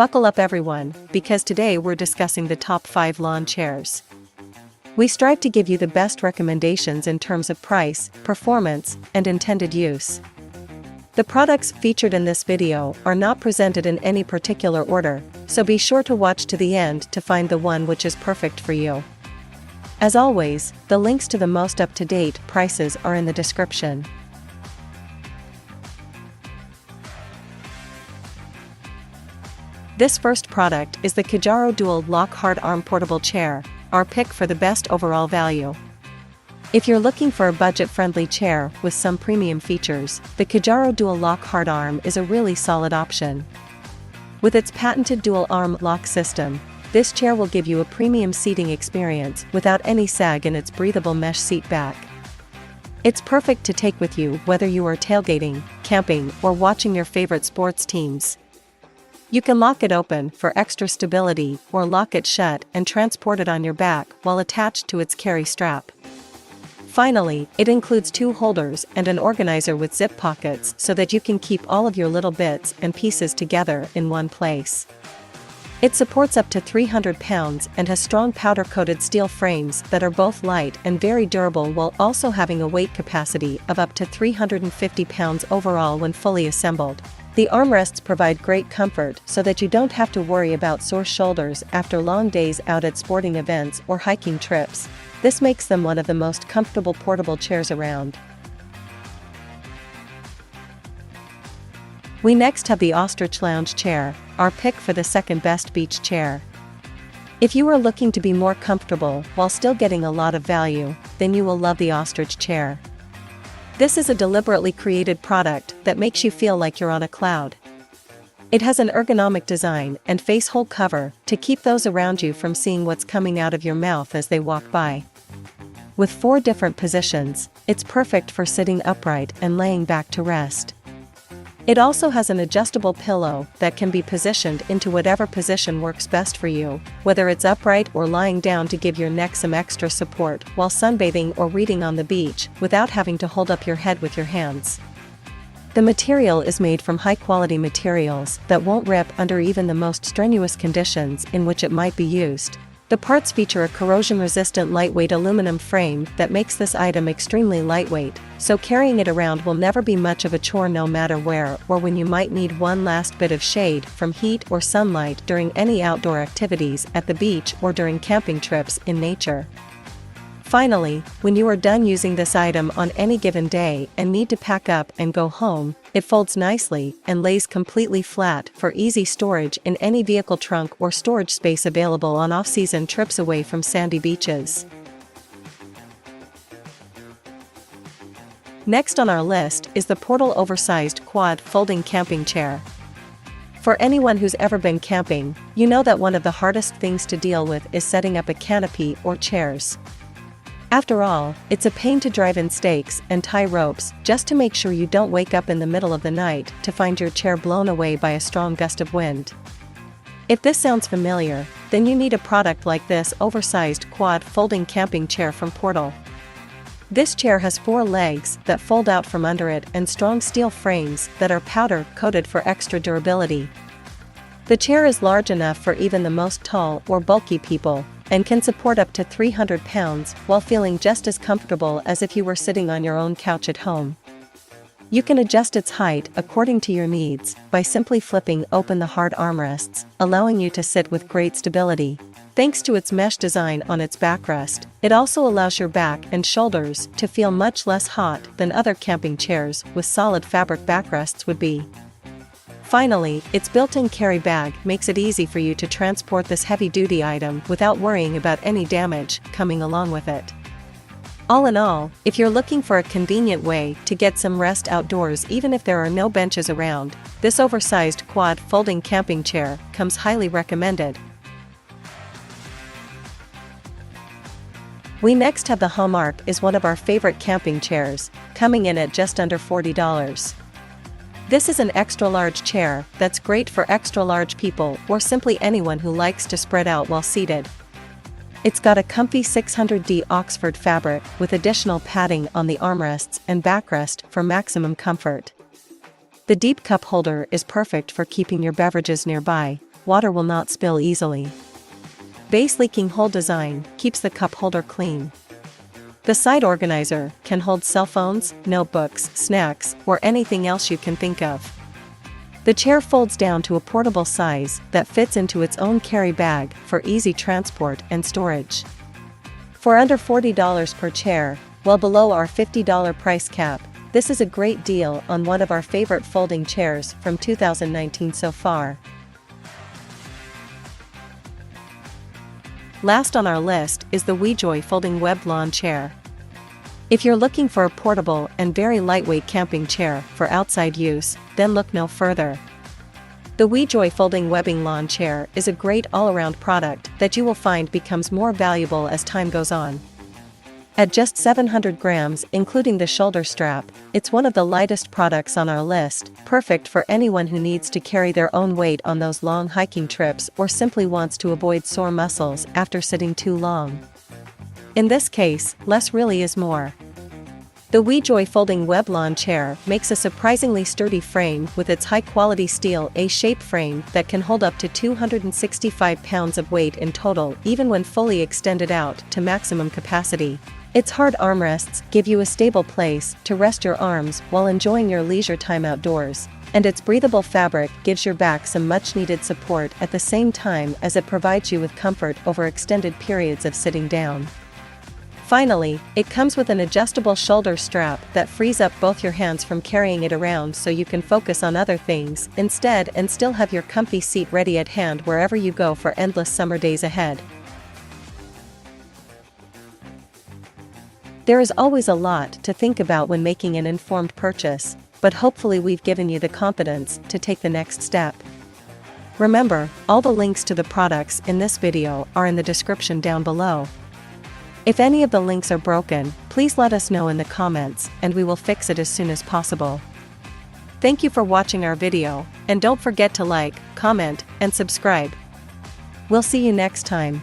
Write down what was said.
Buckle up everyone, because today we're discussing the top 5 lawn chairs. We strive to give you the best recommendations in terms of price, performance, and intended use. The products featured in this video are not presented in any particular order, so be sure to watch to the end to find the one which is perfect for you. As always, the links to the most up-to-date prices are in the description. This first product is the Kjaro Dual Lockhart Arm Portable Chair, our pick for the best overall value. If you're looking for a budget-friendly chair with some premium features, the Kjaro Dual Lockhart Arm is a really solid option. With its patented dual arm lock system, this chair will give you a premium seating experience without any sag in its breathable mesh seat back. It's perfect to take with you whether you are tailgating, camping, or watching your favorite sports teams. You can lock it open for extra stability or lock it shut and transport it on your back while attached to its carry strap. Finally, it includes 2 holders and an organizer with zip pockets so that you can keep all of your little bits and pieces together in one place. It supports up to 300 pounds and has strong powder-coated steel frames that are both light and very durable while also having a weight capacity of up to 350 pounds overall when fully assembled. The armrests provide great comfort so that you don't have to worry about sore shoulders after long days out at sporting events or hiking trips. This makes them one of the most comfortable portable chairs around. We next have the Ostrich Lounge Chair, our pick for the second best beach chair. If you are looking to be more comfortable while still getting a lot of value, then you will love the Ostrich chair. This is a deliberately created product that makes you feel like you're on a cloud. It has an ergonomic design and face hole cover to keep those around you from seeing what's coming out of your mouth as they walk by. With 4 different positions, it's perfect for sitting upright and laying back to rest. It also has an adjustable pillow that can be positioned into whatever position works best for you, whether it's upright or lying down to give your neck some extra support while sunbathing or reading on the beach without having to hold up your head with your hands. The material is made from high-quality materials that won't rip under even the most strenuous conditions in which it might be used. The parts feature a corrosion-resistant lightweight aluminum frame that makes this item extremely lightweight, so carrying it around will never be much of a chore no matter where or when you might need one last bit of shade from heat or sunlight during any outdoor activities at the beach or during camping trips in nature. Finally, when you are done using this item on any given day and need to pack up and go home, it folds nicely and lays completely flat for easy storage in any vehicle trunk or storage space available on off-season trips away from sandy beaches. Next on our list is the Portal Oversized Quad Folding Camping Chair. For anyone who's ever been camping, you know that one of the hardest things to deal with is setting up a canopy or chairs. After all, it's a pain to drive in stakes and tie ropes just to make sure you don't wake up in the middle of the night to find your chair blown away by a strong gust of wind. If this sounds familiar, then you need a product like this oversized quad folding camping chair from Portal. This chair has 4 legs that fold out from under it and strong steel frames that are powder-coated for extra durability. The chair is large enough for even the most tall or bulky people, and can support up to 300 pounds while feeling just as comfortable as if you were sitting on your own couch at home. You can adjust its height according to your needs by simply flipping open the hard armrests, allowing you to sit with great stability. Thanks to its mesh design on its backrest, it also allows your back and shoulders to feel much less hot than other camping chairs with solid fabric backrests would be. Finally, its built-in carry bag makes it easy for you to transport this heavy-duty item without worrying about any damage coming along with it. All in all, if you're looking for a convenient way to get some rest outdoors even if there are no benches around, this oversized quad folding camping chair comes highly recommended. We next have the Hallmark is one of our favorite camping chairs, coming in at just under $40. This is an extra-large chair that's great for extra-large people or simply anyone who likes to spread out while seated. It's got a comfy 600D Oxford fabric with additional padding on the armrests and backrest for maximum comfort. The deep cup holder is perfect for keeping your beverages nearby. Water will not spill easily. Base leaking hole design keeps the cup holder clean. The side organizer can hold cell phones, notebooks, snacks, or anything else you can think of. The chair folds down to a portable size that fits into its own carry bag for easy transport and storage. For under $40 per chair, well below our $50 price cap, this is a great deal on one of our favorite folding chairs from 2019 so far. Last on our list is the WeJoy Folding Web lawn chair. If you're looking for a portable and very lightweight camping chair for outside use, then look no further. The WeJoy Folding Webbing lawn chair is a great all-around product that you will find becomes more valuable as time goes on. At just 700 grams including the shoulder strap, it's one of the lightest products on our list, perfect for anyone who needs to carry their own weight on those long hiking trips or simply wants to avoid sore muscles after sitting too long. In this case, less really is more. The WeJoy Folding Web lawn chair makes a surprisingly sturdy frame with its high-quality steel A-shape frame that can hold up to 265 pounds of weight in total even when fully extended out to maximum capacity. Its hard armrests give you a stable place to rest your arms while enjoying your leisure time outdoors, and its breathable fabric gives your back some much-needed support at the same time as it provides you with comfort over extended periods of sitting down. Finally, it comes with an adjustable shoulder strap that frees up both your hands from carrying it around so you can focus on other things instead and still have your comfy seat ready at hand wherever you go for endless summer days ahead. There is always a lot to think about when making an informed purchase, but hopefully we've given you the confidence to take the next step. Remember, all the links to the products in this video are in the description down below. If any of the links are broken, please let us know in the comments and we will fix it as soon as possible. Thank you for watching our video, and don't forget to like, comment, and subscribe. We'll see you next time.